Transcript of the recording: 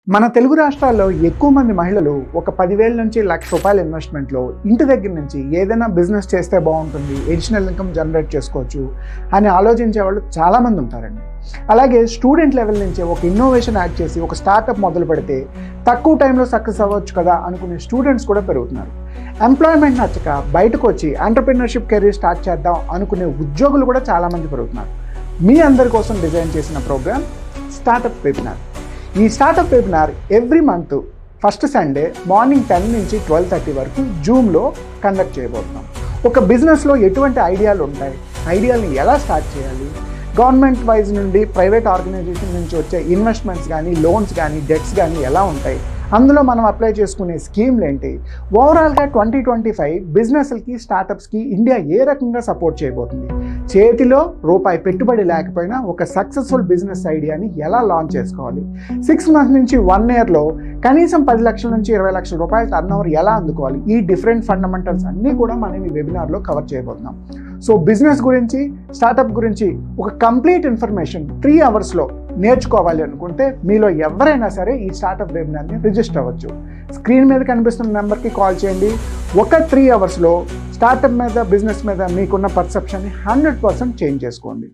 మన తెలుగు రాష్ట్రాల్లో ఎక్కువ మంది మహిళలు ఒక 10,000 నుంచి ₹1,00,000 ఇన్వెస్ట్మెంట్లో ఇంటి దగ్గర నుంచి ఏదైనా బిజినెస్ చేస్తే బాగుంటుంది, అడిషనల్ ఇన్కమ్ జనరేట్ చేసుకోవచ్చు అని ఆలోచించే వాళ్ళు చాలామంది ఉంటారండి. అలాగే స్టూడెంట్ లెవెల్ నుంచి ఒక ఇన్నోవేషన్ యాడ్ చేసి ఒక స్టార్టప్ మొదలు పెడితే తక్కువ టైంలో సక్సెస్ అవ్వచ్చు కదా అనుకునే స్టూడెంట్స్ కూడా పెరుగుతున్నారు. ఎంప్లాయ్మెంట్ నచ్చక బయటకు వచ్చి ఎంటర్‌ప్రెన్యూర్‌షిప్ కెరీర్ స్టార్ట్ చేద్దాం అనుకునే ఉద్యోగులు కూడా చాలామంది పెరుగుతున్నారు. మీ అందరి కోసం డిజైన్ చేసిన ప్రోగ్రామ్ స్టార్టప్ వెబినార్. ఈ startup webinar every month first Sunday morning 10 నుంచి 12:30 వరకు జూమ్లో కండక్ట్ చేయబోతున్నాం. ఒక బిజినెస్లో ఎటువంటి ఐడియాలు ఉంటాయి, ఐడియాలని ఎలా స్టార్ట్ చేయాలి, గవర్నమెంట్ వైజ్ నుండి ప్రైవేట్ ఆర్గనైజేషన్ నుంచి వచ్చే ఇన్వెస్ట్మెంట్స్ కానీ, లోన్స్ కానీ, డెట్స్ కానీ ఎలా ఉంటాయి, అందులో మనం అప్లై చేసుకునే స్కీమ్లు ఏంటి, ఓవరాల్గా 2025 బిజినెస్లకి, స్టార్టప్స్కి ఇండియా ఏ రకంగా సపోర్ట్ చేయబోతుంది, చేతిలో రూపాయి పెట్టుబడి లేకపోయినా ఒక సక్సెస్ఫుల్ బిజినెస్ ఐడియాని ఎలా లాంచ్ చేసుకోవాలి, 6 మంత్స్ నుంచి 1 ఇయర్లో కనీసం 10 లక్షల నుంచి 20 లక్షల రూపాయల టర్నోవర్ ఎలా అందుకోవాలి, ఈ డిఫరెంట్ ఫండమెంటల్స్ అన్నీ కూడా మనం ఈ వెబినార్లో కవర్ చేయబోతున్నాం. సో బిజినెస్ గురించి, స్టార్టప్ గురించి ఒక కంప్లీట్ ఇన్ఫర్మేషన్ 3 అవర్స్లో నేర్చుకోవాలి అనుకుంటే మీలో ఎవరైనా సరే ఈ స్టార్టప్ వెబినార్ని రిజిస్టర్ అవ్వచ్చు. స్క్రీన్ మీద కనిపిస్తున్న నెంబర్కి కాల్ చేయండి. ఒక 3 అవర్స్లో స్టార్టప్ మీద, బిజినెస్ మీద మీకున్న పర్సెప్షన్ని 100% చేంజ్ చేసుకోండి.